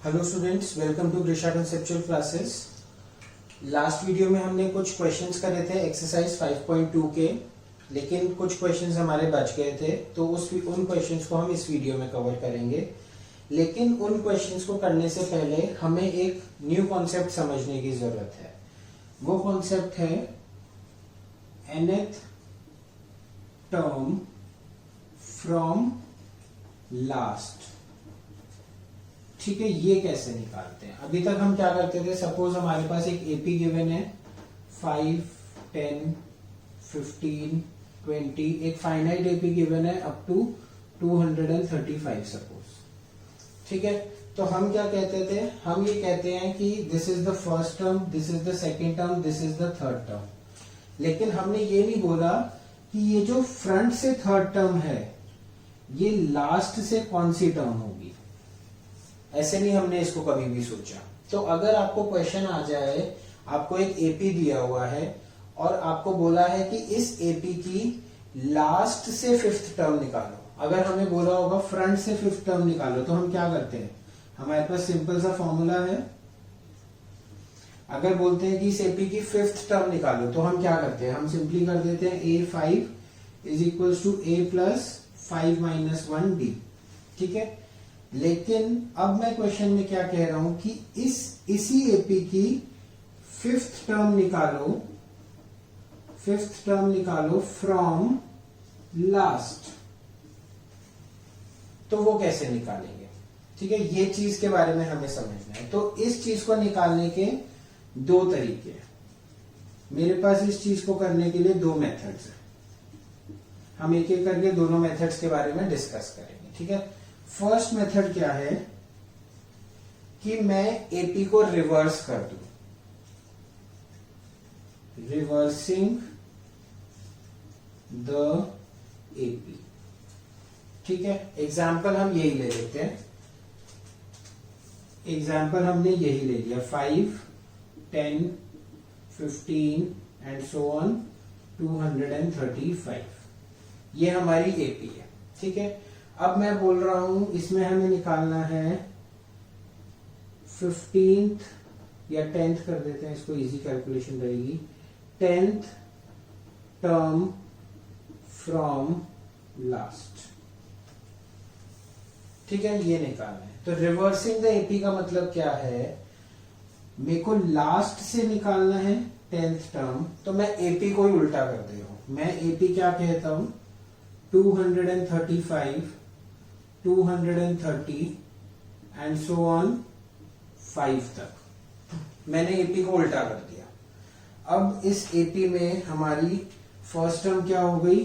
Hello students, welcome to Grisha conceptual classes. Last video में हमने कुछ क्वेश्चंस करे थे एक्सरसाइज 5.2 के, लेकिन कुछ क्वेश्चंस हमारे बच गए थे, तो उन क्वेश्चंस को हम इस वीडियो में कवर करेंगे। लेकिन उन क्वेश्चंस को करने से पहले हमें एक न्यू कॉन्सेप्ट समझने की जरूरत है। वो कॉन्सेप्ट है nth टर्म फ्रॉम लास्ट। ठीक है, ये कैसे निकालते हैं? अभी तक हम क्या करते थे, सपोज हमारे पास एक एपी गिवन है 5, 10, 15, 20, एक फाइनाइट एपी गिवन है अप टू 235 सपोज। ठीक है, तो हम क्या कहते थे, हम ये कहते हैं कि this is the first term, this is the second term, this is the third term. लेकिन हमने ये नहीं बोला कि ये जो फ्रंट से थर्ड टर्म है ये लास्ट से कौन सी टर्म होगी। ऐसे नहीं हमने इसको कभी भी सोचा। तो अगर आपको क्वेश्चन आ जाए, आपको एक एपी दिया हुआ है और आपको बोला है कि इस एपी की लास्ट से फिफ्थ टर्म निकालो, अगर हमें बोला होगा फ्रंट से फिफ्थ टर्म निकालो, तो हम क्या करते हैं, हमारे पास सिंपल सा फॉर्मूला है। अगर बोलते हैं कि इस एपी की फिफ्थ टर्म निकालो, तो हम क्या करते हैं, हम सिंपली कर देते हैं a5 is equal to a plus 5 minus 1d। ठीक है, लेकिन अब मैं क्वेश्चन में क्या कह रहा हूं कि इसी एपी की फिफ्थ टर्म निकालो फ्रॉम लास्ट। तो वो कैसे निकालेंगे? ठीक है, ये चीज के बारे में हमें समझना है। तो इस चीज को निकालने के दो तरीके हैं मेरे पास। इस चीज को करने के लिए दो मेथड्स हैं। हम एक एक करके दोनों मेथड्स के बारे में डिस्कस करेंगे। ठीक है, फर्स्ट मेथड क्या है कि मैं एपी को रिवर्स कर दूं, रिवर्सिंग द एपी। ठीक है, एग्जाम्पल हम यही ले लेते हैं। एग्जाम्पल हमने यही ले लिया 5, 10, 15 एंड सो ऑन 235। ये हमारी एपी है। ठीक है, अब मैं बोल रहा हूं इसमें हमें निकालना है 15th या 10th कर देते हैं, इसको इजी कैलकुलेशन रहेगी, 10th टर्म फ्रॉम लास्ट। ठीक है, ये निकालना है। तो रिवर्सिंग द एपी का मतलब क्या है, मेरे को लास्ट से निकालना है 10th टर्म, तो मैं एपी को ही उल्टा कर दे रहा हूं। मैं एपी क्या कहता हूं, 235, 230 एंड सो ऑन 5 तक। मैंने एपी को उल्टा कर दिया। अब इस एपी में हमारी फर्स्ट टर्म क्या हो गई,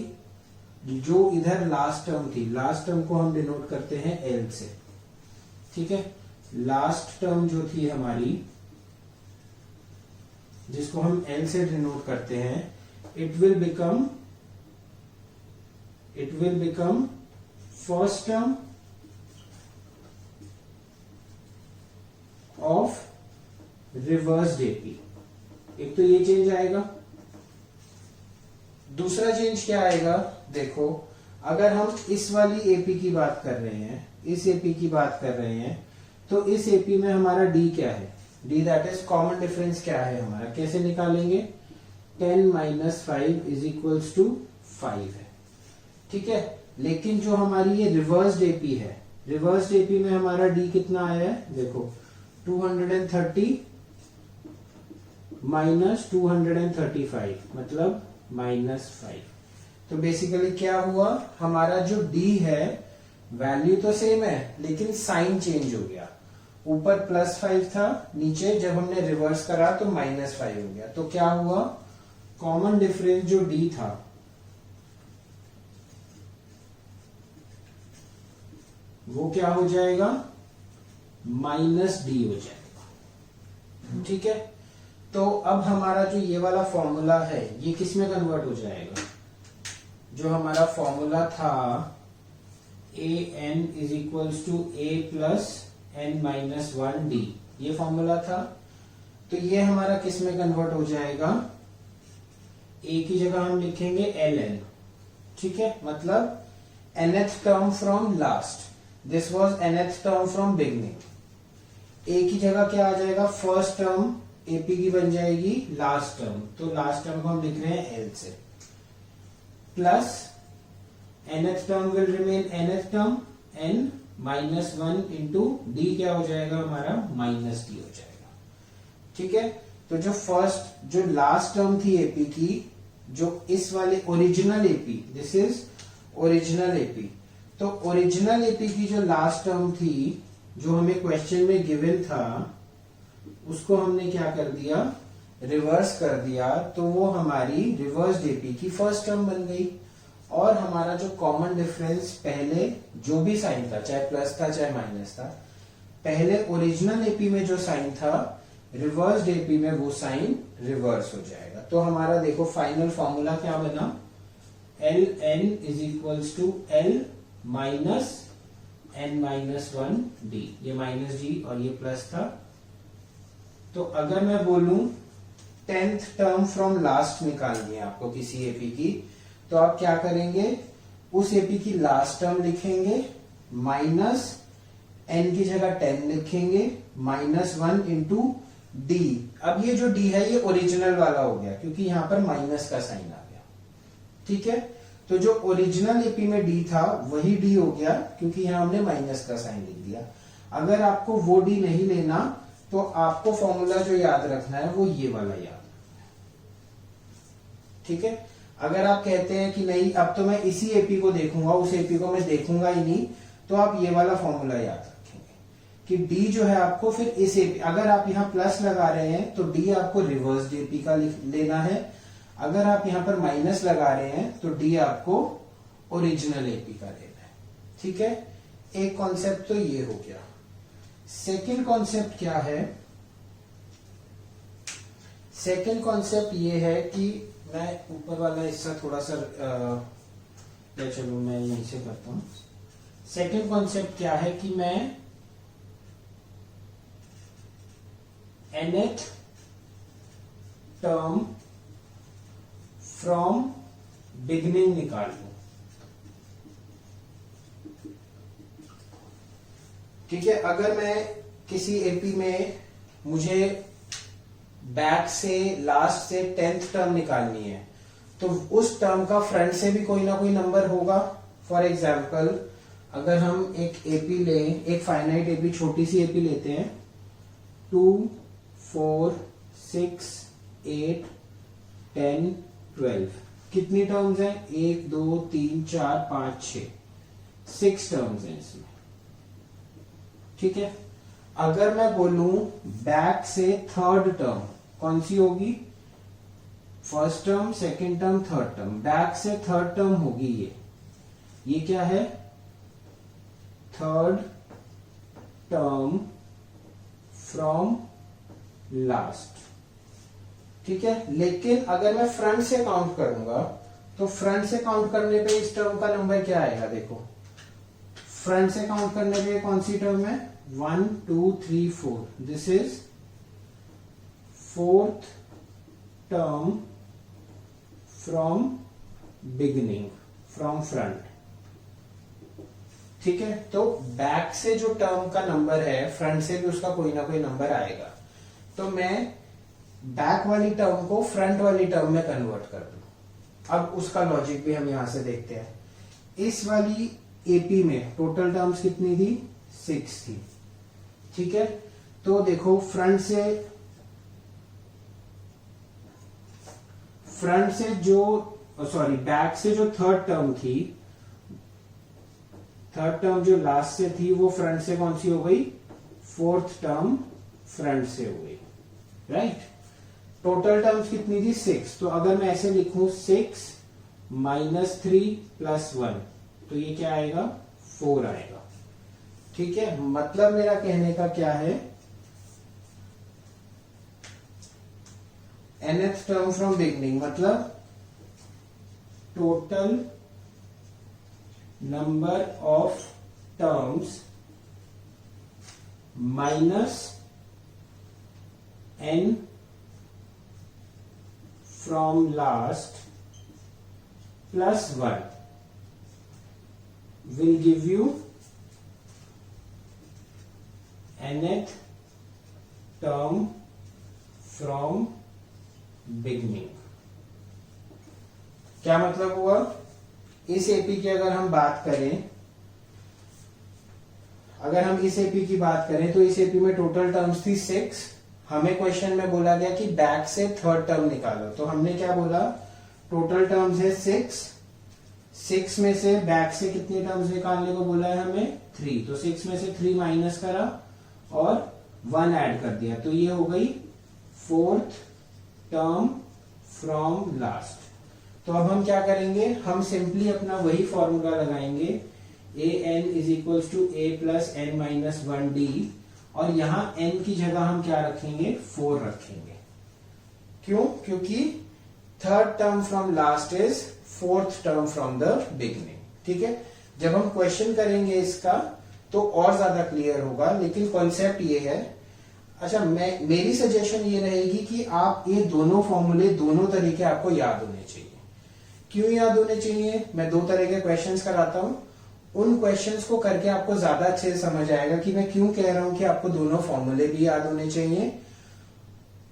जो इधर लास्ट टर्म थी, लास्ट टर्म को हम डिनोट करते हैं एल से। ठीक है, लास्ट टर्म जो थी हमारी, जिसको हम एल से डिनोट करते हैं, it will become first term of reversed AP. एक तो ये चेंज आएगा। दूसरा चेंज क्या आएगा, देखो, अगर हम इस वाली एपी की बात कर रहे हैं, इस एपी की बात कर रहे हैं, तो इस एपी में हमारा डी क्या है, D that is common difference क्या है हमारा, कैसे निकालेंगे, 10 माइनस 5 इज इक्वल्स टू 5 है। ठीक है, लेकिन जो हमारी ये रिवर्स्ड एपी है, रिवर्स्ड एपी में हमारा डी कितना आया है, देखो 230 माइनस 235 मतलब -5। तो बेसिकली क्या हुआ, हमारा जो डी है वैल्यू तो सेम है, लेकिन साइन चेंज हो गया। ऊपर +5 था, नीचे जब हमने रिवर्स करा तो -5 हो गया। तो क्या हुआ, कॉमन डिफरेंस जो डी था वो क्या हो जाएगा, -d हो जाएगा। ठीक है, तो अब हमारा जो ये वाला फॉर्मूला है ये किस में कन्वर्ट हो जाएगा, जो हमारा फॉर्मूला था an is equals to a plus n minus 1d, ये फॉर्मूला था। तो ये हमारा किस में कन्वर्ट हो जाएगा, a की जगह हम लिखेंगे ln। ठीक है, मतलब nth term from last, this was nth term from beginning. A की जगह क्या आ जाएगा, फर्स्ट टर्म एपी की बन जाएगी लास्ट टर्म, तो लास्ट टर्म को हम लिख रहे हैं एल से, plus nth term will remain nth term n -1 into D क्या हो जाएगा हमारा माइनस डी हो जाएगा। ठीक है, तो जो लास्ट टर्म थी एपी की, जो इस वाले original AP, this is original AP, तो ओरिजिनल एपी की जो लास्ट टर्म थी जो हमें क्वेश्चन में गिवन था, उसको हमने क्या कर दिया, रिवर्स कर दिया, तो वो हमारी रिवर्स एपी की फर्स्ट टर्म बन गई। और हमारा जो कॉमन डिफरेंस पहले जो भी साइन था, चाहे प्लस था चाहे माइनस था, पहले ओरिजिनल एपी में जो साइन था, रिवर्स एपी में वो साइन रिवर्स हो जाएगा। तो हमारा देखो फाइनल फॉर्मूला क्या बना, L N is equals to L minus N minus 1 D, ये माइनस डी और ये प्लस था। तो अगर मैं बोलूं 10th टर्म फ्रॉम लास्ट निकालनी है आपको किसी एपी की, तो आप क्या करेंगे, उस एपी की लास्ट टर्म लिखेंगे, माइनस एन की जगह 10 लिखेंगे, -1 इंटू डी। अब ये जो डी है ये ओरिजिनल वाला हो गया क्योंकि यहां पर माइनस का साइन आ गया। ठीक है, तो जो ओरिजिनल एपी में डी था वही डी हो गया क्योंकि यहां हमने माइनस का साइन लिख दिया। अगर आपको वो डी नहीं लेना तो आपको फॉर्मूला जो याद रखना है वो ये वाला याद रखना है। ठीक है, अगर आप कहते हैं कि नहीं अब तो मैं इसी एपी को देखूंगा, उस एपी को मैं देखूंगा ही नहीं, तो आप ये वाला फॉर्मूला याद रखेंगे कि डी जो है आपको फिर इस एपी, अगर आप यहां प्लस लगा रहे हैं तो डी आपको रिवर्स एपी का लेना है, अगर आप यहां पर माइनस लगा रहे हैं तो डी आपको ओरिजिनल एपी का लेना है। ठीक है, एक कॉन्सेप्ट तो ये हो गया। सेकंड कॉन्सेप्ट क्या है, सेकंड कॉन्सेप्ट ये है कि मैं ऊपर वाला हिस्सा थोड़ा सा या चलो मैं यहीं से करता हूं। सेकंड कॉन्सेप्ट क्या है कि मैं nth टर्म फ्रॉम बिगनिंग निकाल लूं। ठीक है, अगर मैं किसी एपी में मुझे बैक से लास्ट से 10th टर्म निकालनी है तो उस टर्म का फ्रंट से भी कोई ना कोई नंबर होगा। फॉर एग्जाम्पल अगर हम एक एपी लें, एक फाइनाइट एपी, छोटी सी एपी लेते हैं, 2 4 6 8 10 12, कितनी टर्म्स हैं, 1 2 3 4 5 6, 6 टर्म्स हैं इसमें। ठीक है, अगर मैं बोलूं बैक से थर्ड टर्म कौन सी होगी, first term, second term, third term, back से थर्ड टर्म होगी ये क्या है, थर्ड टर्म फ्रॉम लास्ट। ठीक है, लेकिन अगर मैं फ्रंट से काउंट करूंगा तो फ्रंट से काउंट करने पे इस टर्म का नंबर क्या आएगा, देखो फ्रंट से काउंट करने पे कौन सी टर्म है, 1 2 3 4, this is fourth term from beginning, from front. ठीक है, तो बैक से जो टर्म का नंबर है फ्रंट से भी उसका कोई ना कोई नंबर आएगा, तो मैं बैक वाली टर्म को फ्रंट वाली टर्म में कन्वर्ट कर दूं। अब उसका लॉजिक भी हम यहां से देखते हैं। इस वाली एपी में टोटल टर्म्स कितनी थी, 6 थी। ठीक है, तो देखो फ्रंट से जो बैक से जो थर्ड टर्म थी, थर्ड टर्म जो लास्ट से थी वो फ्रंट से कौन सी हो गई, फोर्थ टर्म फ्रंट से हो गई, राइट। टोटल टर्म्स कितनी थी, 6, तो अगर मैं ऐसे लिखूं 6 -3 + 1, तो ये क्या आएगा, 4 आएगा। ठीक है, मतलब मेरा कहने का क्या है, nth टर्म फ्रॉम बिगनिंग मतलब total number of terms minus n from last plus 1 will give you nth term from beginning. क्या मतलब हुआ? इस एपी की अगर हम बात करें, अगर हम इस एपी की बात करें तो इस एपी में टोटल टर्म्स थी 6। हमें क्वेश्चन में बोला गया कि बैक से थर्ड टर्म निकालो, तो हमने क्या बोला? टोटल टर्म्स है 6 में से बैक से कितनी टर्म्स निकालने को बोला है हमें? 3। तो 6 में से 3 माइनस करा और 1 ऐड कर दिया, तो ये हो गई फोर्थ टर्म फ्रॉम लास्ट। तो अब हम क्या करेंगे? हम सिंपली अपना वही फॉर्मूला लगाएंगे, A N is equal to A plus N minus 1d, और यहां n की जगह हम क्या रखेंगे? 4 रखेंगे। क्यों? क्योंकि third term from last is fourth term from the beginning. ठीक है, जब हम क्वेश्चन करेंगे इसका तो और ज्यादा क्लियर होगा, लेकिन कॉन्सेप्ट ये है। अच्छा, मेरी सजेशन ये रहेगी कि आप ये दोनों फॉर्मूले, दोनों तरीके आपको याद होने चाहिए। क्यों याद होने चाहिए? मैं 2 तरह के क्वेश्चंस कराता हूं, उन क्वेश्चंस को करके आपको ज्यादा अच्छे से समझ आएगा कि मैं क्यों कह रहा हूं कि आपको दोनों फॉर्मूले भी याद होने चाहिए,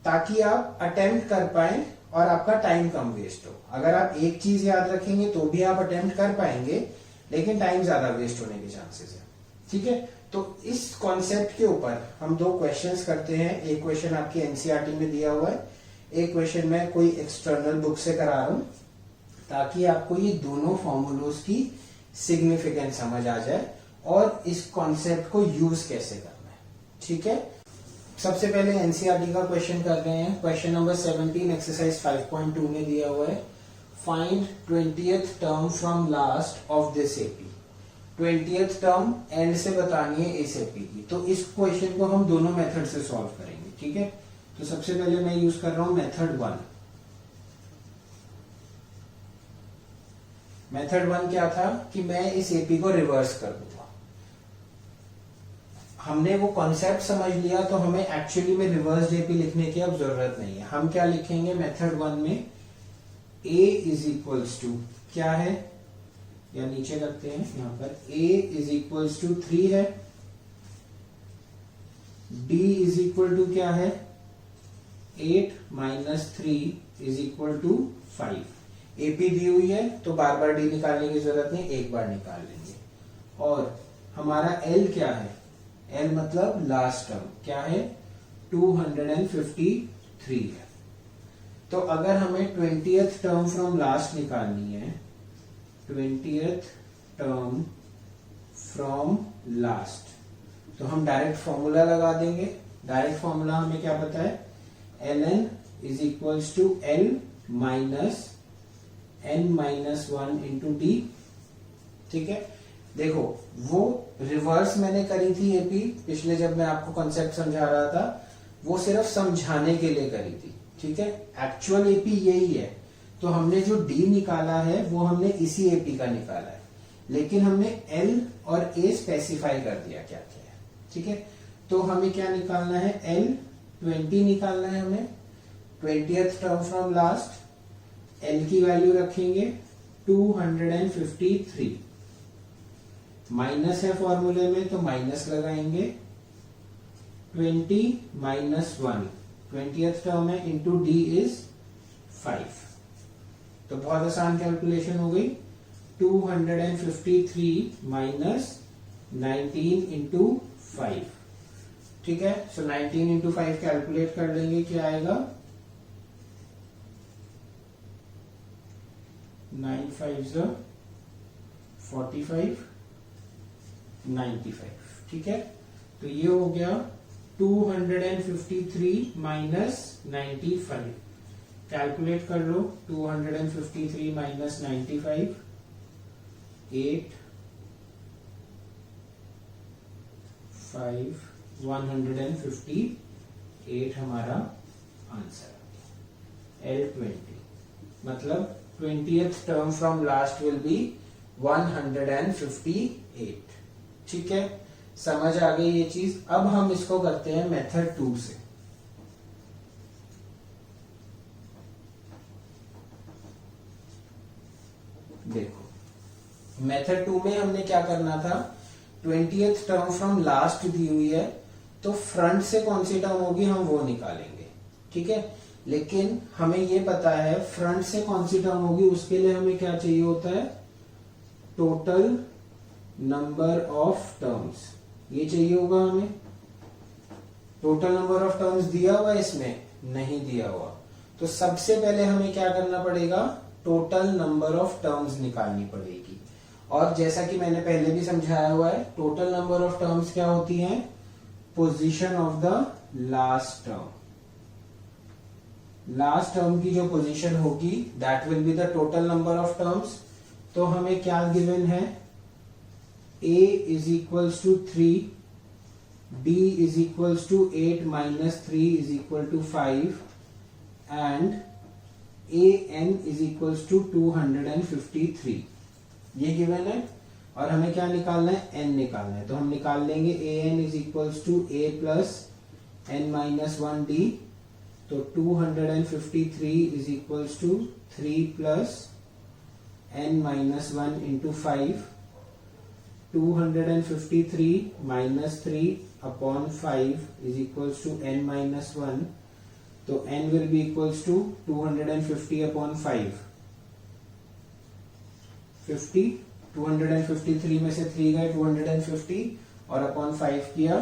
ताकि आप अटेम्प्ट कर पाए और आपका टाइम कम वेस्ट हो। अगर आप एक चीज याद रखेंगे तो भी आप अटेम्प्ट कर पाएंगे, लेकिन टाइम ज्यादा वेस्ट होने के चांसेस है। ठीक है, तो इस कॉन्सेप्ट के ऊपर हम 2 क्वेश्चंस करते हैं। एक क्वेश्चन आपकी एनसीईआरटी में दिया हुआ है, एक क्वेश्चन मैं कोई एक्सटर्नल बुक से करा रहा हूं, ताकि आपको ये दोनों फॉर्मूलोज की सिग्निफिकेंस समझ आ जाए और इस कॉन्सेप्ट को यूज कैसे करना है। ठीक है, सबसे पहले एनसीईआरटी का क्वेश्चन कर रहे हैं। क्वेश्चन नंबर 17 एक्सरसाइज 5.2 में दिया हुआ है, find 20th term from last of this AP. 20th term and से बतानी है इस एपी की। तो इस क्वेश्चन को हम दोनों मेथड से सॉल्व करेंगे। ठीक है, तो सबसे पहले मैं यूज कर रहा हूं मेथड 1। मेथड 1 क्या था कि मैं इस एपी को रिवर्स कर दूंगा। हमने वो कॉन्सेप्ट समझ लिया, तो हमें एक्चुअली में रिवर्स एपी लिखने की अब जरूरत नहीं है। हम क्या लिखेंगे मेथड 1 में? a इज इक्वल्स टू क्या है, या नीचे करते हैं यहां पर, a इज इक्वल्स टू 3 है, d इज इक्वल टू क्या है? 8 minus 3 is equal to 5। AP दी हुई है तो बार बार डी निकालने की जरूरत नहीं, एक बार निकाल लेंगे। और हमारा एल क्या है? एल मतलब लास्ट टर्म क्या है? 253 है। तो अगर हमें 20th टर्म फ्रॉम लास्ट निकालनी है, 20th टर्म फ्रॉम लास्ट, तो हम डायरेक्ट फॉर्मूला लगा देंगे। डायरेक्ट फॉर्मूला हमें क्या पता है? ln is equals to L minus n minus 1 into D. ठीक है, देखो वो रिवर्स मैंने करी थी एपी पिछले, जब मैं आपको कॉन्सेप्ट समझा रहा था, वो सिर्फ समझाने के लिए करी थी। ठीक है, एक्चुअल एपी यही है। तो हमने जो डी निकाला है वो हमने इसी एपी का निकाला है, लेकिन हमने एल और ए स्पेसिफाई कर दिया क्या क्या है। ठीक है, तो हमें क्या निकालना है? एल 20 निकालना है हमें, 20th term from last. L की वैल्यू रखेंगे 253, माइनस है फॉर्मूले में तो माइनस लगाएंगे, 20 माइनस 1, 20th टर्म है, इंटू डी इज 5। तो बहुत आसान कैलकुलेशन हो गई, 253 माइनस 19 इंटू 5। ठीक है, सो 19 इंटू 5 कैलकुलेट कर लेंगे, क्या आएगा? 9 5 45, 95। ठीक है, तो ये हो गया 253 माइनस 95। कैलकुलेट कर लो, 253 माइनस 95, 8 5 158 हमारा आंसर। L20 मतलब 20th term from last will B 158। ठीक है, समझ आ गई ये चीज। अब हम इसको करते हैं मेथड 2 से। देखो मेथड 2 में हमने क्या करना था? 20th टर्म फ्रॉम लास्ट दी हुई है, तो फ्रंट से कौन सी टर्म होगी हम वो निकालेंगे, ठीक है। लेकिन हमें ये पता है फ्रंट से कौन सी टर्म होगी, उसके लिए हमें क्या चाहिए होता है, टोटल नंबर ऑफ टर्म्स, ये चाहिए होगा हमें। टोटल नंबर ऑफ टर्म्स दिया हुआ है इसमें, नहीं दिया हुआ, तो सबसे पहले हमें क्या करना पड़ेगा, टोटल नंबर ऑफ टर्म्स निकालनी पड़ेगी। और जैसा कि मैंने पहले भी समझाया हुआ है, टोटल नंबर ऑफ टर्म्स क्या होती हैं, position of the last term. Last term की जो पोजीशन होगी that will be the total number of terms. तो हमें क्या गिवन है, a is equals to 3, b is equals to 8 minus 3 is equal to 5 and an is equals to 253, ये given है। और हमें क्या निकालना है, n निकालना है, तो हम निकाल लेंगे an is equals to a plus n minus 1d, तो 253 is equals to 3 plus n minus 1 into 5, 253 minus 3 upon 5 is equals to n minus 1, तो n will be equals to 250 upon 5, 50, 253 में से 3 गए 250 और अपॉन 5 किया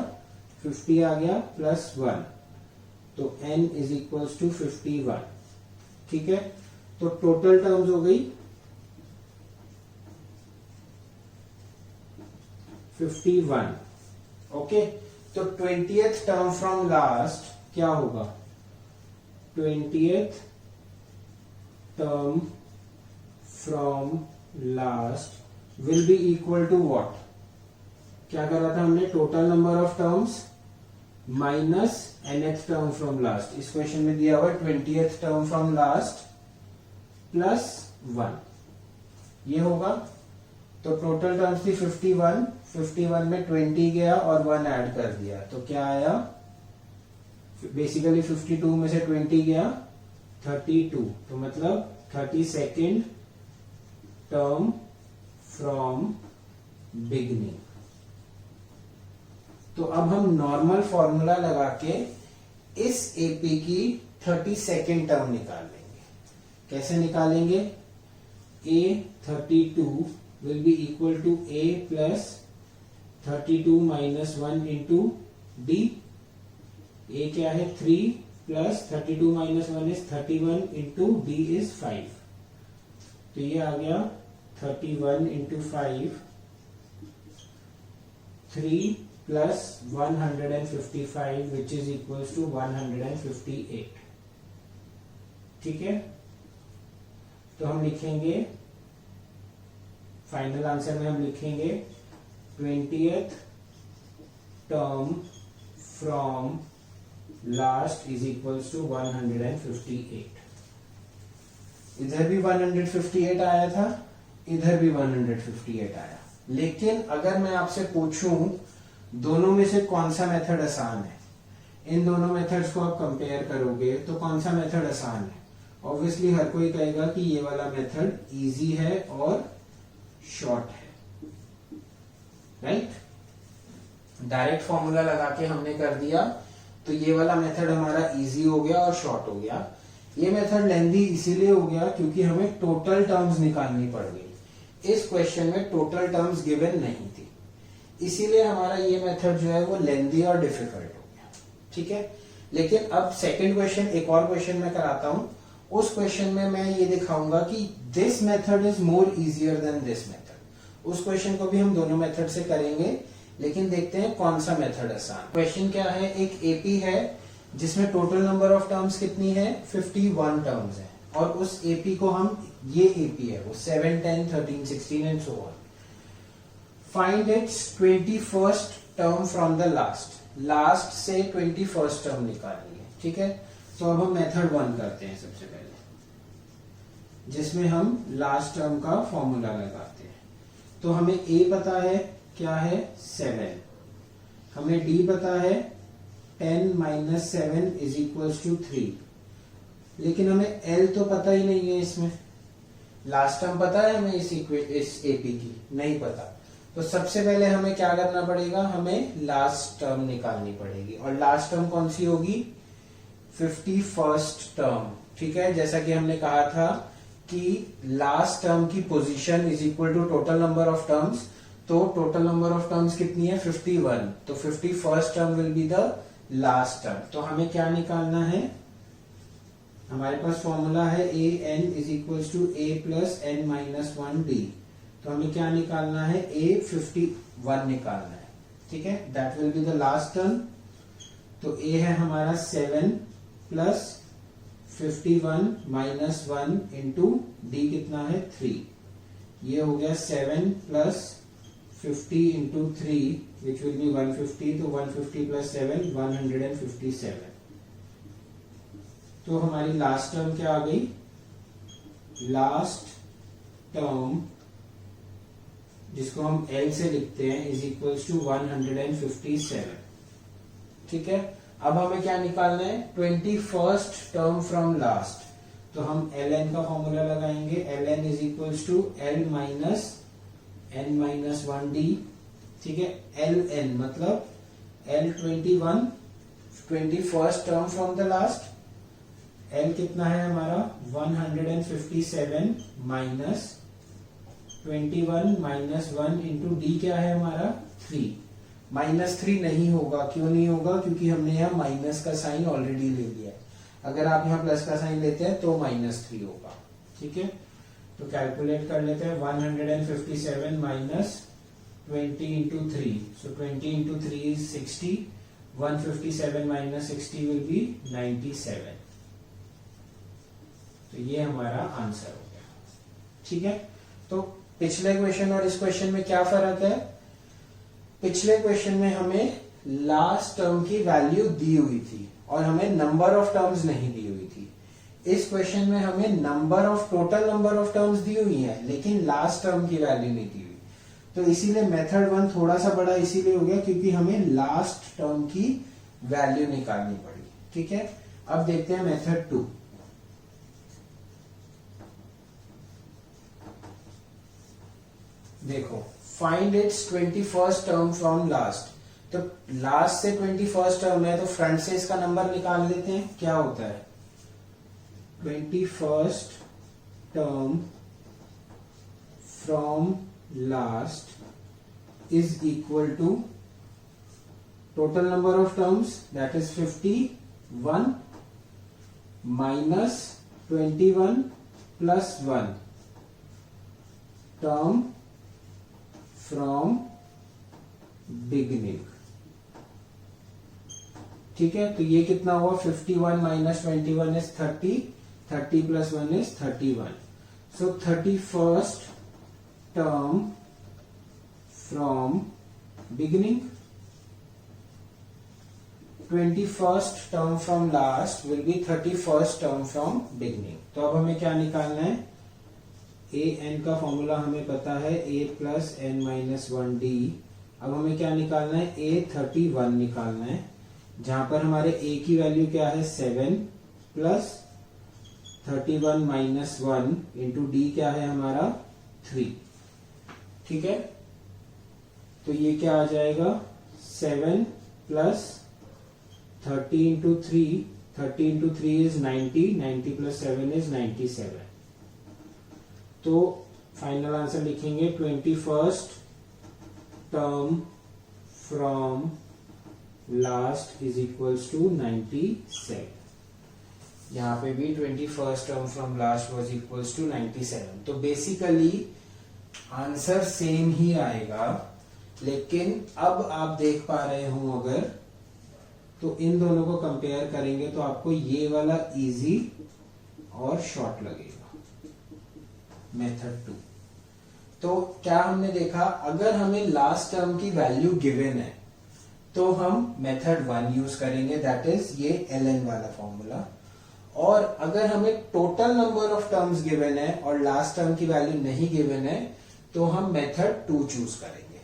50 आ गया प्लस 1, तो n is equals to 51, ठीक है। तो टोटल टर्म्स हो गई 51, ओके। तो 20th टर्म फ्रॉम लास्ट क्या होगा, 20th term from last will be equal to what, क्या करा था हमने, total number of terms minus nth term from last. इस क्वेश्चन में दिया हुआ 20th term from last plus 1, ये होगा। तो टोटल टर्म्स थी 51, 51 में 20 गया और 1 ऐड कर दिया, तो क्या आया, बेसिकली 52 में से 20 गया 32, तो मतलब 32nd टर्म फ्रॉम बिगनिंग। तो अब हम नॉर्मल फॉर्मूला लगा के इस एपी की 32nd टर्म निकाल लेंगे। कैसे निकालेंगे, a32 will be equal to a plus 32 minus 1 into d। a क्या है 3 plus 32 minus 1 is 31 into d is 5, तो ये आ गया 31 into 5, 3 plus 155 which is equals to 158, ठीक है। तो हम लिखेंगे फाइनल आंसर में हम लिखेंगे 20th term from last is equals to 158। इधर भी 158 आया था, इधर भी 158 आया। लेकिन अगर मैं आपसे पूछूं दोनों में से कौन सा मेथड आसान है, इन दोनों मेथड्स को आप कंपेयर करोगे तो कौन सा मेथड आसान है, ऑब्वियसली हर कोई कहेगा कि ये वाला मेथड इजी है और शॉर्ट है, राइट। डायरेक्ट फॉर्मूला लगा के हमने कर दिया, तो ये वाला मेथड हमारा इजी हो गया और शॉर्ट हो गया। ये मेथड लेंदी इसीलिए हो गया क्योंकि हमें टोटल टर्म्स निकालनी पड़ गई। इस क्वेश्चन में टोटल टर्म्स गिवन नहीं थी, इसीलिए हमारा ये मेथड जो है वो लेंदी और डिफिकल्ट हो गया, ठीक है। लेकिन अब सेकंड क्वेश्चन, एक और क्वेश्चन मैं कराता हूं, उस क्वेश्चन में मैं ये दिखाऊंगा कि this method is more easier than this method. उस क्वेश्चन को भी हम दोनों मेथड से करेंगे, लेकिन देखते हैं कौन सा मेथड आसान। क्वेश्चन क्या है, एक एपी है जिसमें टोटल नंबर ऑफ टर्म्स कितनी है, 51 टर्म्स है, और उस एपी को हम, ये एपी है वो 7, 10, 13, 16 and so on. Find its 21st term from the last. Last से 21st टर्म निकालनी है, ठीक है। तो अब हम मेथड 1 करते हैं सबसे पहले, जिसमें हम लास्ट टर्म का फॉर्मूला लगाते हैं। तो हमें a पता है क्या है 7, हमें d पता है 10 माइनस 7 इज इक्वल्स टू 3, लेकिन हमें l तो पता ही नहीं है, इसमें लास्ट टर्म पता है हमें इस एपी की नहीं पता, तो सबसे पहले हमें क्या करना पड़ेगा, हमें लास्ट टर्म निकालनी पड़ेगी, और लास्ट टर्म कौन सी होगी, 51st टर्म। ठीक है, जैसा कि हमने कहा था कि लास्ट टर्म की position is equal to total number of terms, तो टोटल नंबर ऑफ टर्म्स कितनी है, 51, तो 51st term will be the last term. तो हमें क्या निकालना है, हमारे पास फॉर्मूला है a N is equal to A plus N minus 1 d. तो हमें क्या निकालना है, ए 51 निकालना है। ठीक है, that will be the last term. तो ए है हमारा 7 प्लस 51 माइनस 1 इंटू डी कितना है 3। ये हो गया 7 plus 50 into 3 which will be 150। तो 150 प्लस 7 157। तो हमारी लास्ट टर्म क्या आ गई, लास्ट टर्म जिसको हम L से लिखते हैं इज इक्वल टू 157। ठीक है, अब हमें क्या निकालना है, 21st टर्म फ्रॉम लास्ट। तो हम ln का फॉर्मूला लगाएंगे, ln is equal to L minus n minus 1d। ठीक है, ln मतलब L 21st term from the last, L कितना है हमारा 157 माइनस 21 माइनस 1 इंटू डी क्या है हमारा 3। -3 नहीं होगा, क्यों नहीं होगा, क्योंकि हमने यहाँ माइनस का साइन ऑलरेडी ले लिया है। अगर आप यहाँ प्लस का साइन लेते हैं तो -3 होगा। ठीक है, तो कैलकुलेट कर लेते हैं, 157 minus 20 into 3, so 20 into 3 is 60, 157 minus 60 will be 97। तो ये हमारा आंसर हो गया। ठीक है, तो पिछले क्वेश्चन और इस क्वेश्चन में क्या फर्क है, पिछले क्वेश्चन में हमें लास्ट टर्म की वैल्यू दी हुई थी और हमें नंबर ऑफ टर्म्स नहीं दी हुई थी। इस क्वेश्चन में हमें टोटल नंबर ऑफ टर्म्स दी हुई है, लेकिन लास्ट टर्म की वैल्यू नहीं दी हुई। तो इसीलिए मेथड 1 थोड़ा सा बड़ा इसीलिए हो गया क्योंकि हमें लास्ट टर्म की वैल्यू निकालनी पड़ी। ठीक है, अब देखते हैं मेथड 2। देखो, find its 21st term from last. तो लास्ट से 21st टर्म है तो फ्रंट से इसका नंबर निकाल लेते हैं। क्या होता है, 21st term from last is equal to total number of terms that is 51 minus 21 plus 1 term from beginning. ठीक है, तो ये कितना हुआ, 51 minus 21 is 30, 30 plus 1 is 31। So 31st term from beginning, 21st term from last will be 31st term from beginning. तो अब हमें क्या निकालना है, ए एन का फॉर्मूला हमें पता है, ए प्लस एन माइनस 1 डी। अब हमें क्या निकालना है, ए 31 निकालना है, जहां पर हमारे ए की वैल्यू क्या है 7 प्लस 31 माइनस 1 इंटू डी क्या है हमारा 3। ठीक है, तो ये क्या आ जाएगा, 7 plus 30 into 3, 30 into 3 is 90, 90 plus 7 is 97। तो फाइनल आंसर लिखेंगे 21st term from last is equals to 97। यहां पे भी 21st term from last was equals to 97। तो बेसिकली आंसर सेम ही आएगा, लेकिन अब आप देख पा रहे हो अगर तो इन दोनों को कंपेयर करेंगे तो आपको ये वाला इजी और शॉर्ट लगेगा, मेथड 2। तो क्या हमने देखा, अगर हमें लास्ट टर्म की वैल्यू गिवन है तो हम मेथड 1 यूज करेंगे, दैट इज ये ln वाला फॉर्मूला। और अगर हमें total number of terms given है और लास्ट टर्म की वैल्यू नहीं गिवन है तो हम मेथड 2 चूज करेंगे।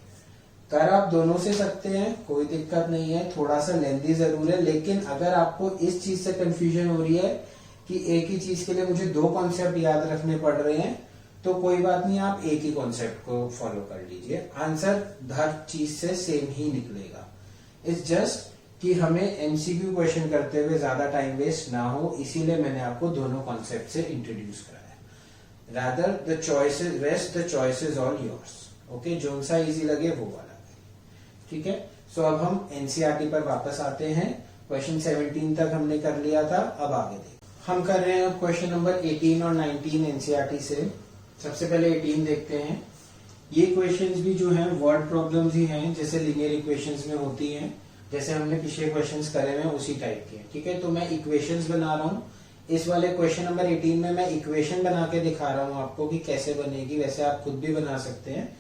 कर आप दोनों से सकते हैं, कोई दिक्कत नहीं है, थोड़ा सा लेंथी जरूर है, लेकिन अगर आपको इस चीज से कंफ्यूजन हो रही है कि एक ही चीज के लिए मुझे 2 कॉन्सेप्ट याद रखने पड़ रहे हैं, तो कोई बात नहीं, आप एक ही कॉन्सेप्ट को फॉलो कर लीजिए, आंसर हर चीज से सेम ही निकलेगा। इट्स जस्ट कि हमें एमसीक्यू क्वेश्चन करते हुए ज्यादा टाइम वेस्ट ना हो, इसीलिए मैंने आपको दोनों कॉन्सेप्ट से इंट्रोड्यूस कराया। Rather the choices, rest the choices all yours. Okay, जो सा इजी लगे वो वाला, ठीक है। सो अब हम एनसीईआरटी पर वापस आते हैं। क्वेश्चन 17 तक हमने कर लिया था, अब आगे देख हम कर रहे हैं क्वेश्चन नंबर 18 और 19 एनसीईआरटी से। सबसे पहले 18 देखते हैं। ये क्वेश्चंस भी जो हैं वर्ड प्रॉब्लम्स ही हैं, जैसे लीनियर इक्वेशंस में होती हैं, जैसे हमने पिछले क्वेश्चंस करे हुए उसी टाइप के, ठीक है। तो मैं इक्वेशंस बना रहा हूँ। इस वाले क्वेश्चन नंबर 18 में मैं इक्वेशन बना के दिखा रहा हूँ आपको कि कैसे बनेगी। वैसे आप खुद भी बना सकते हैं,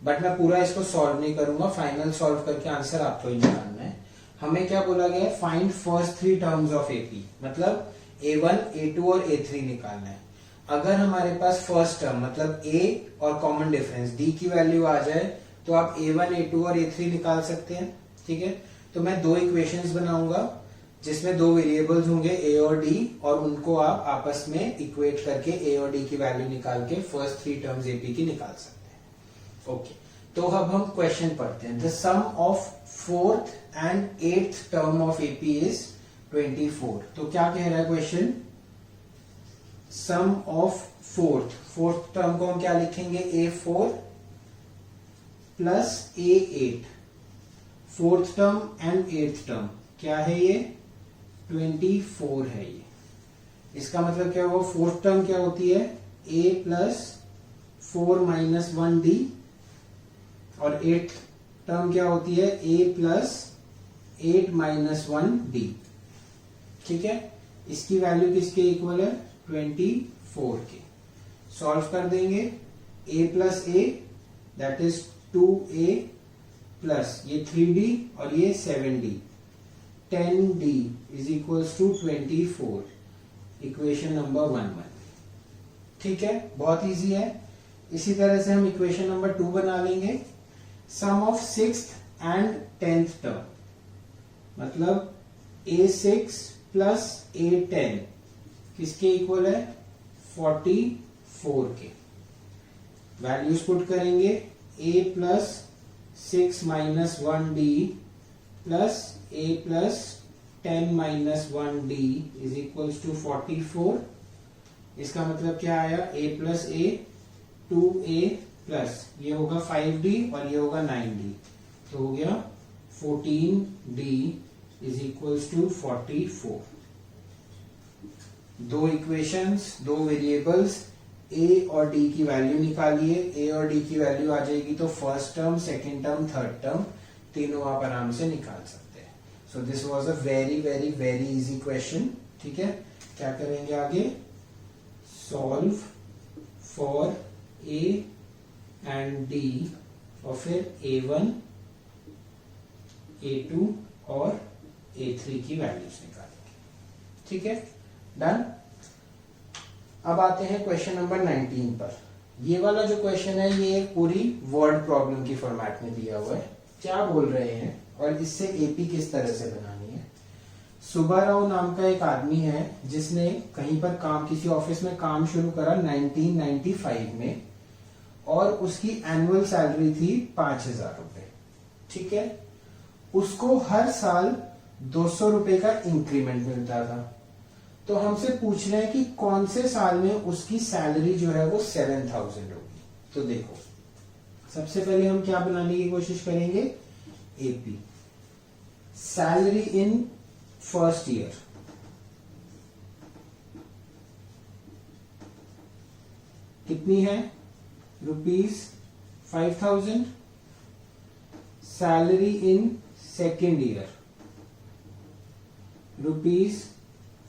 बट मैं पूरा इसको सॉल्व नहीं करूंगा, फाइनल सॉल्व करके आंसर आपको ही निकालना है। हमें क्या बोला गया है, find first 3 terms of AP, मतलब A1, A2 और A3 निकालना है। अगर हमारे पास फर्स्ट टर्म मतलब A और कॉमन डिफरेंस D की वैल्यू आ जाए तो आप A1, A2 और A3 निकाल सकते हैं, ठीक है। तो मैं 2 इक्वेशंस बनाऊंगा जिसमें 2 वेरिएबल्स होंगे A और D, और उनको आप आपस में इक्वेट करके A और D की वैल्यू निकाल के फर्स्ट 3 टर्म्स AP की निकाल सकते हैं। ओके, तो अब हम क्वेश्चन पढ़ते हैं। The sum of 4th and 8th term of AP is 24। तो क्या कह रहा है question, sum of fourth term को हम क्या लिखेंगे, A4 plus A8। Fourth term and 8th term क्या है, ये 24 है। ये इसका मतलब क्या होगा, फोर्थ टर्म क्या होती है, A प्लस 4 माइनस 1D, और 8th टर्म क्या होती है, A प्लस 8 माइनस 1D, ठीक है। इसकी वैल्यू किसके इक्वल है, 24 के। सॉल्व कर देंगे, A plus A that is 2A plus ये 3D और ये 7D, 10D is equals to 24, equation number 1 बन, ठीक है। बहुत इजी है। इसी तरह से हम इक्वेशन नंबर 2 बना लेंगे। सम of 6th and 10th term, मतलब A6 प्लस A10 किसके इक्वल है, 44 के। वैल्यूज पुट करेंगे, A plus 6 minus 1D plus A plus 10 minus 1D is equals to 44। इसका मतलब क्या आया, A plus A 2A plus ये होगा 5D और ये होगा 9D, तो हो गया 14D is equals to 44। 2 equations, 2 variables, A और D की वैल्यू निकालिए। A और D की वैल्यू आ जाएगी तो first term, second term, third term तीनों आप आराम से निकाल सकते हैं। So this was a very very very easy question, ठीक है। क्या करेंगे आगे, solve for A and D और फिर A1, A2 और A3 की वैल्यूज निकालेंगे, ठीक है। डन। अब आते हैं क्वेश्चन नंबर 19 पर। ये वाला जो क्वेश्चन है ये पूरी वर्ड प्रॉब्लम की फॉर्मेट में दिया हुआ है, क्या बोल रहे हैं और इससे एपी किस तरह से बनानी है। सुब्बाराव नाम का एक आदमी है जिसने कहीं पर काम, किसी ऑफिस में काम शुरू करा 1995 में, और उसकी एनुअल सैलरी थी 5,000 रुपए, ठीक है। उसको हर साल 200 रुपए का इंक्रीमेंट मिलता था। तो हमसे पूछ रहे हैं कि कौन से साल में उसकी सैलरी जो है वो 7,000 होगी। तो देखो, सबसे पहले हम क्या बनाने की कोशिश करेंगे, AP salary in first year. कितनी है, ₹5,000। सैलरी इन सेकेंड ईयर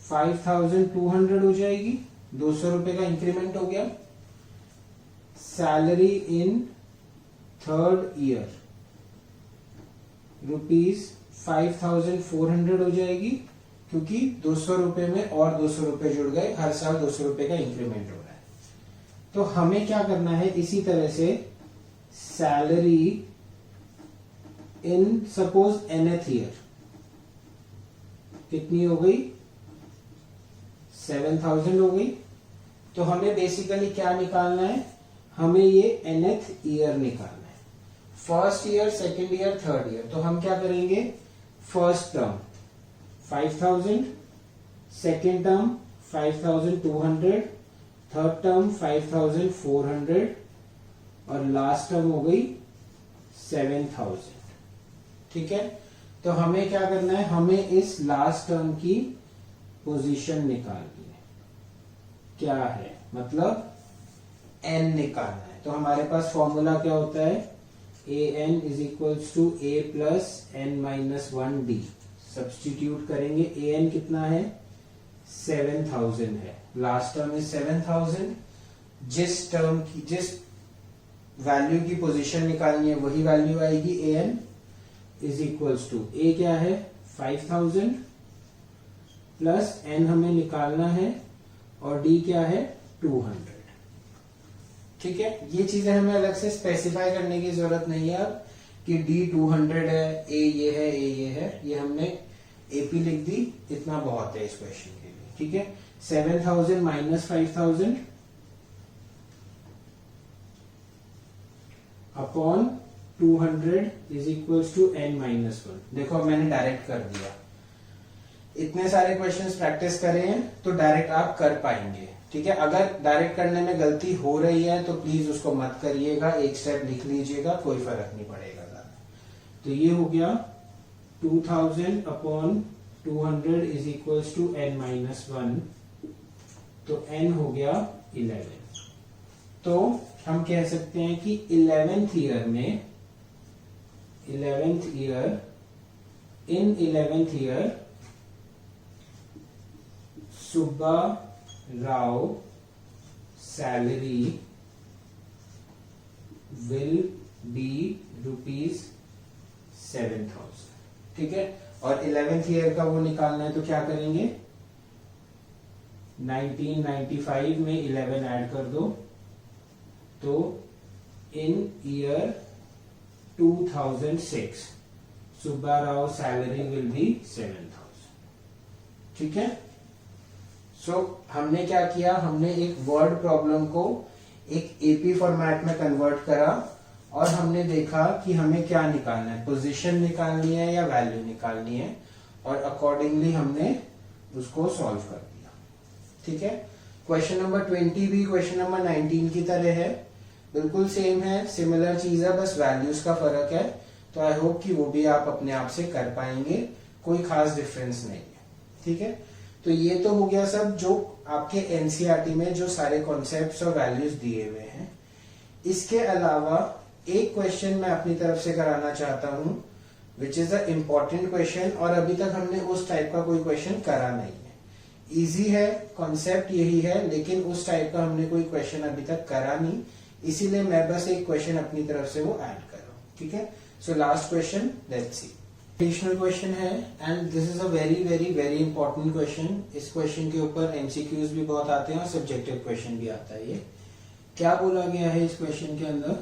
₹5,200 हो जाएगी, 200 रुपए का इंक्रीमेंट हो गया। सैलरी इन थर्ड ईयर ₹5,400 हो जाएगी, क्योंकि 200 रुपए में और 200 रुपए जुड़ गए, हर साल 200 रुपए का इंक्रीमेंट हो रहा है। तो हमें क्या करना है, इसी तरह से salary in suppose nth year कितनी हो गई, 7,000 हो गई। तो हमें बेसिकली क्या निकालना है, हमें ये nth ईयर निकालना है, first year, second year, third year. तो हम क्या करेंगे, first term 5000, second term 5200, third term 5400 और लास्ट टर्म हो गई 7000। ठीक है, तो हमें क्या करना है, हमें इस लास्ट टर्म की पोजीशन निकालनी है, क्या है मतलब n निकालना है। तो हमारे पास फॉर्मूला क्या होता है, an is equals to a plus n minus 1d। Substitute करेंगे, an कितना है 7000 है, लास्ट टर्म इज 7000, जिस टर्म की जिस वैल्यू की पोजीशन निकालनी है वही वैल्यू आएगी। an is equals to a क्या है 5000 प्लस n हमें निकालना है और d क्या है 200। ठीक है, ये चीजें हमें अलग से स्पेसिफाई करने की जरूरत नहीं है अब कि d 200 है, a ये है, a ये है, ये हमने AP लिख दी, इतना बहुत है इस क्वेश्चन के लिए। ठीक है, 7000 minus 5000 upon 200 is equals to n minus 1। देखो अब मैंने डायरेक्ट कर दिया, इतने सारे क्वेश्चंस प्रैक्टिस करे हैं तो डायरेक्ट आप कर पाएंगे। ठीक है, अगर डायरेक्ट करने में गलती हो रही है तो प्लीज उसको मत करिएगा, एक स्टेप लिख लीजिएगा, कोई फर्क नहीं पड़ेगा ज्यादा। तो ये हो गया 2000 upon 200 is equals to n minus 1, तो n हो गया 11। तो हम कह सकते हैं कि 11th ईयर में, 11th year, in 11th year Subba Rao salary will be ₹7,000। ठीक है, और 11th ईयर का वो निकालना है तो क्या करेंगे, 1995 में 11 ऐड कर दो, तो in year 2006 Subba Rao salary will be 7,000। ठीक है, सो हमने क्या किया, हमने एक वर्ड प्रॉब्लम को एक एपी फॉर्मेट में कन्वर्ट करा और हमने देखा कि हमें क्या निकालना है, पोजीशन निकालनी है या वैल्यू निकालनी है, और अकॉर्डिंगली हमने उसको सॉल्व कर दिया। ठीक है, क्वेश्चन नंबर 20 भी क्वेश्चन नंबर 19 की तरह है, बिल्कुल सेम है, सिमिलर चीज है, बस वैल्यूज का फर्क है। तो आई होप कि वो भी आप अपने आप से कर पाएंगे, कोई खास डिफरेंस नहीं है। ठीक है, तो ये तो हो गया सब जो आपके एनसीईआरटी में जो सारे कॉन्सेप्ट्स और वैल्यूज दिए हुए हैं। इसके अलावा एक क्वेश्चन मैं अपनी तरफ से कराना चाहता हूं, which is a important question, और अभी तक हमने उस टाइप का कोई क्वेश्चन करा नहीं है। इजी है, कॉन्सेप्ट यही है, लेकिन उस टाइप का हमने कोई क्वेश्चन अभी तक करा नहीं, इसीलिए मैं बस एक क्वेश्चन अपनी तरफ से वो ऐड कर रहा हूं। ठीक है, so last question, let's see. Additional question है and this is a very very very important question. इस क्वेश्चन के ऊपर एमसीक्यूज भी बहुत आते हैं और सब्जेक्टिव क्वेश्चन भी आता है। ये क्या बोला गया है इस क्वेश्चन के अंदर,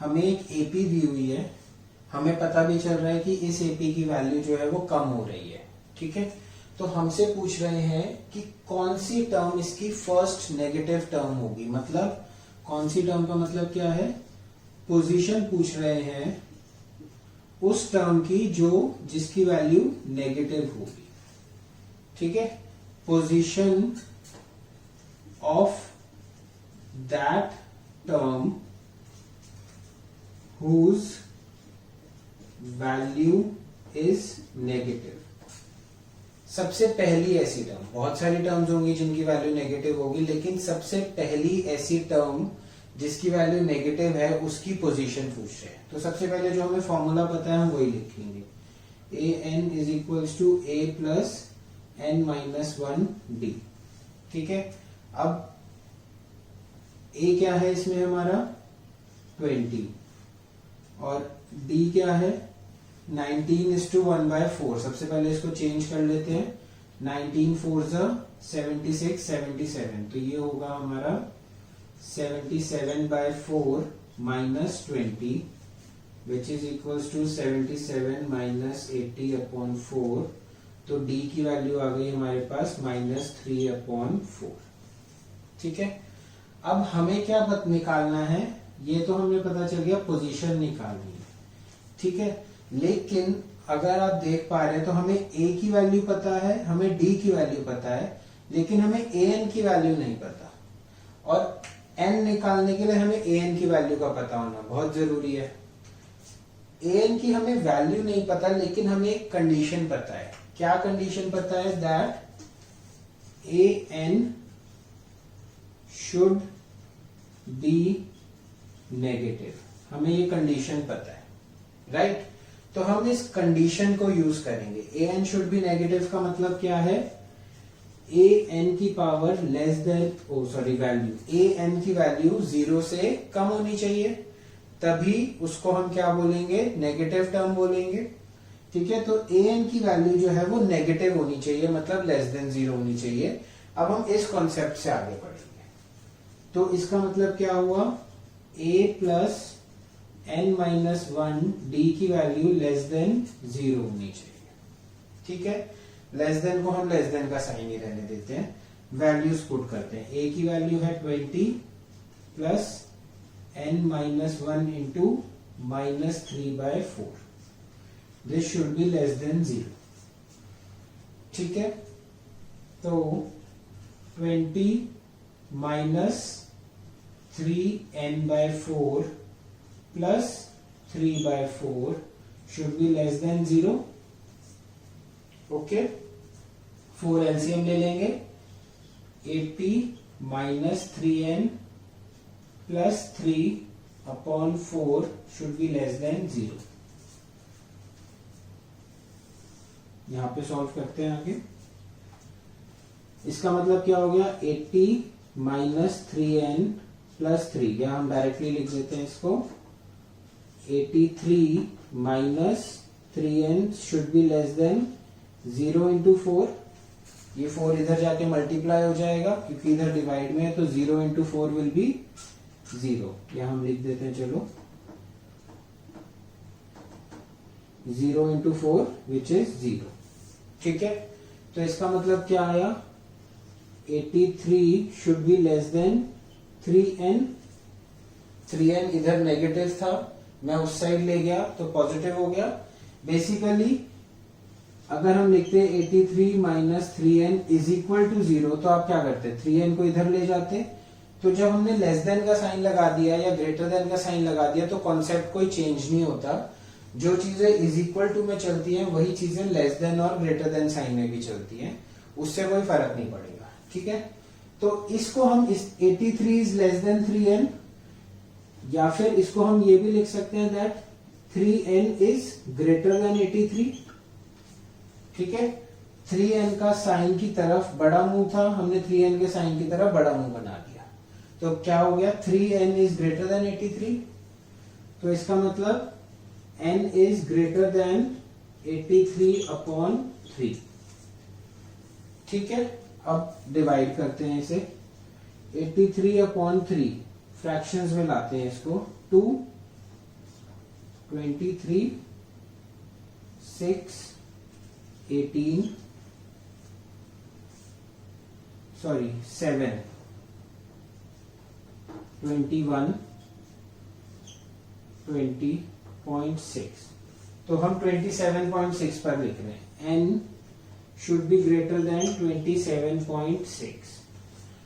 हमें एक एपी दी हुई है, हमें पता भी चल रहा है कि इस एपी की वैल्यू जो है वो कम हो रही है। ठीक है, तो हमसे पूछ रहे हैं कि कौन सी टर्म इसकी फर्स्ट नेगेटिव टर्म होगी, मतलब कौन सी टर्म का मतलब क्या है, पोजीशन पूछ रहे हैं उस टर्म की जो जिसकी वैल्यू नेगेटिव होगी। ठीक है, position of that term whose value is negative. सबसे पहली ऐसी टर्म, बहुत सारी टर्म्स होंगी जिनकी वैल्यू नेगेटिव होगी, लेकिन सबसे पहली ऐसी टर्म जिसकी वैल्यू नेगेटिव है उसकी पोजीशन पूछ रहे हैं। तो सबसे पहले जो हमें फॉर्मूला पता है हम वही लिखेंगे, a N is equals to A plus N minus 1d। ठीक है, अब ए क्या है इसमें हमारा 20 और d क्या है 19:1/4। सबसे पहले इसको चेंज कर लेते हैं, 19 4 76 77, तो ये होगा हमारा 77/4 minus 20 which is equals to 77 minus 80/4। तो d की वैल्यू आ गई हमारे पास -3/4। ठीक है, अब हमें क्या निकालना है, ये तो हमें पता चल गया पोजीशन निकालनी है, ठीक है। लेकिन अगर आप देख पा रहे हैं तो हमें a की वैल्यू पता है, हमें d की वैल्यू पता है, लेकिन हमें an की वैल्यू नहीं पता। और n निकालने के लिए हमें an की वैल्यू का पता होना बहुत जरूरी है। an की हमें वैल्यू नहीं पता, लेकिन हमें एक कंडीशन पता है। क्या कंडीशन पता है? That an should be negative, हमें ये कंडीशन पता है, राइट। तो हम इस कंडीशन को यूज करेंगे। an शुड बी नेगेटिव का मतलब क्या है? an की power less than value an की वैल्यू 0 से कम होनी चाहिए, तभी उसको हम क्या बोलेंगे? नेगेटिव टर्म बोलेंगे, ठीक है। तो an की वैल्यू जो है वो नेगेटिव होनी चाहिए, मतलब लेस देन 0 होनी चाहिए। अब हम इस कॉन्सेप्ट से आगे बढ़ेंगे। तो इसका मतलब क्या हुआ? a plus n minus 1 d की वैल्यू लेस देन 0 होनी चाहिए, ठीक है। लेस देन को हम लेस देन का साइन ही रहने देते हैं, वैल्यूज पुट करते हैं। a की वैल्यू है 20 plus n minus 1 into -3/4, this should be less than 0, ठीक है। तो 20 minus 3n/4 plus 3/4 should be less than 0, okay. 4 LCM ले लेंगे, 80 minus 3n plus 3/4 should be less than 0। यहां पे सॉल्व करते हैं आगे। इसका मतलब क्या हो गया? 80 माइनस 3n प्लस 3, या हम डायरेक्टली लिख देते हैं इसको, 83 minus 3n should be less than 0 into 4। ये 4 इधर जाके मल्टीप्लाई हो जाएगा क्योंकि इधर डिवाइड में है, तो 0 इंटू 4 विल बी 0। या हम लिख देते हैं, चलो 0 इंटू 4 विच इज 0, ठीक है। तो इसका मतलब क्या आया? 83 should be less than 3n। 3n इधर नेगेटिव था, मैं उस साइड ले गया तो पॉजिटिव हो गया। बेसिकली अगर हम लिखते 83 minus 3n is equal to 0, तो आप क्या करते? 3n को इधर ले जाते। तो जब हमने लेस देन का साइन लगा दिया या ग्रेटर देन का साइन लगा दिया, तो कॉन्सेप्ट कोई चेंज नहीं होता। जो चीजें इज इक्वल टू में चलती हैं वही चीजें लेस देन और ग्रेटर देन साइन में भी चलती हैं, उससे कोई फर्क नहीं पड़ेगा, ठीक है। तो इसको हम इस 83 इज लेस देन 3n, या फिर इसको हम ये भी लिख सकते हैं that 3n is greater than 83, ठीक है। 3n का साइन की तरफ बड़ा मुंह था, हमने 3n के साइन की तरफ बड़ा मुंह बना दिया, तो क्या हो गया? 3n is greater than 83। तो इसका मतलब n इज ग्रेटर देन 83/3, ठीक है। अब डिवाइड करते हैं इसे। 83/3 फ्रैक्शंस में लाते हैं इसको। 2, 23, 6, 18, 7, 21, 20.6। तो हम 27.6 पर लिख रहे हैं। n should be greater than 27.6।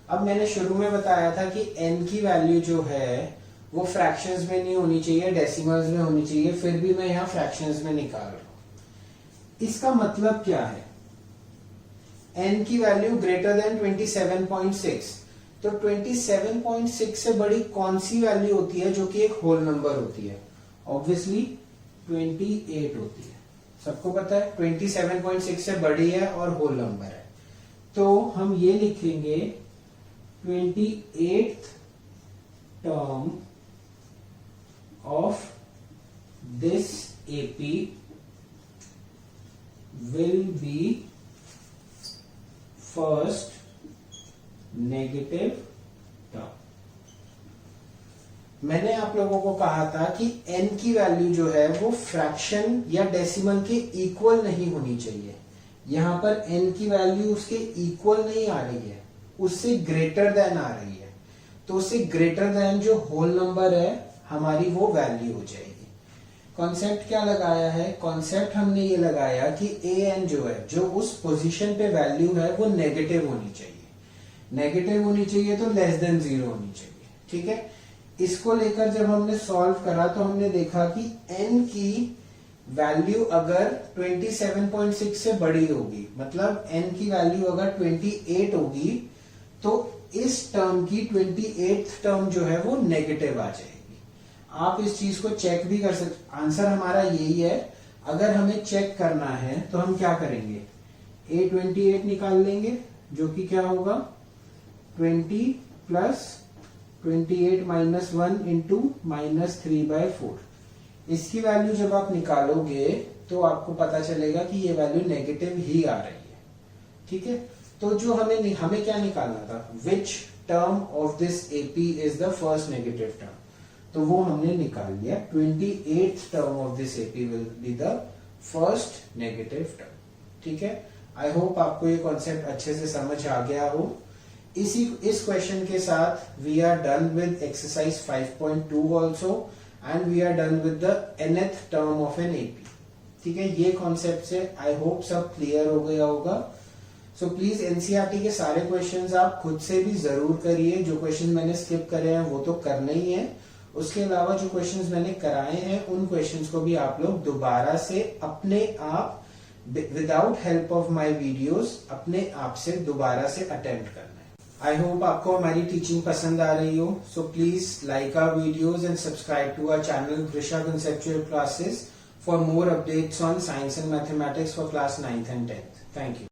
अब मैंने शुरू में बताया था कि n की वैल्यू जो है वो फ्रैक्शंस में नहीं होनी चाहिए, डेसिमल्स में होनी चाहिए, फिर भी मैं यहाँ फ्रैक्शंस में निकाल रहा हूं। इसका मतलब क्या है? n की वैल्यू ग्रेटर देन 27.6, तो 27.6 से बड़ी कौन सी वैल्यू होती है जो कि एक होल नंबर होती है? ऑब्वियसली 28 होती है, सबको पता है 27.6 से बड़ी है और होल नंबर है। तो हम ये लिखेंगे 28th term of this AP will be first negative term। मैंने आप लोगों को कहा था कि n की वैल्यू जो है वो फ्रैक्शन या डेसिमल के इक्वल नहीं होनी चाहिए। यहां पर n की वैल्यू उसके इक्वल नहीं आ रही है, उससे ग्रेटर देन आ रही है, तो उससे ग्रेटर देन जो होल नंबर है हमारी वो वैल्यू हो जाएगी। कॉन्सेप्ट क्या लगाया है, कॉन्सेप्ट हमने ये लगाया कि ए एन जो है, जो उस पोजीशन पे वैल्यू है वो नेगेटिव होनी चाहिए। नेगेटिव होनी चाहिए तो लेस देन 0 होनी चाहिए। ठीक है, इसको लेकर जब हमने सॉल्व करा तो हमने देखा कि n की वैल्यू अगर 27.6 से बड़ी होगी, मतलब n की वैल्यू अगर 28 होगी, तो इस टर्म की 28th टर्म जो है वो नेगेटिव आ जाएगी। आप इस चीज को चेक भी कर सकते, आंसर हमारा यही है। अगर हमें चेक करना है तो हम क्या करेंगे, A28 निकाल लेंगे, जो कि क्या होगा 20 प्लस 28 माइनस 1 इंटू -3/4। इसकी वैल्यू जब आप निकालोगे तो आपको पता चलेगा कि ये वैल्यू नेगेटिव ही आ रही है। ठीक है, तो जो हमें क्या निकालना था, which term of this AP is the first negative term, तो वो हमने निकाल लिया। 28th term of this AP will be the first negative term. ठीक है, आई होप आपको ये कॉन्सेप्ट अच्छे से समझ आ गया हो। इस क्वेश्चन के साथ we are done with exercise 5.2 also, and we are done with the nth term of an AP. ठीक है, ये कॉन्सेप्ट से आई होप सब क्लियर हो गया होगा। सो प्लीज एनसीईआरटी के सारे क्वेश्चंस आप खुद से भी जरूर करिए। जो क्वेश्चन मैंने स्किप करे हैं वो तो करने ही है, उसके अलावा जो क्वेश्चंस मैंने कराए हैं उन क्वेश्चंस को भी आप लोग दोबारा से अपने आप without help of my videos अपने आप से दोबारा से अटेम्प्ट करना है। आई होप आपको हमारी टीचिंग पसंद आ रही हो। So please like our videos and subscribe to our channel Grisha Conceptual Classes for more updates on science and mathematics for class 9th and 10th. Thank you.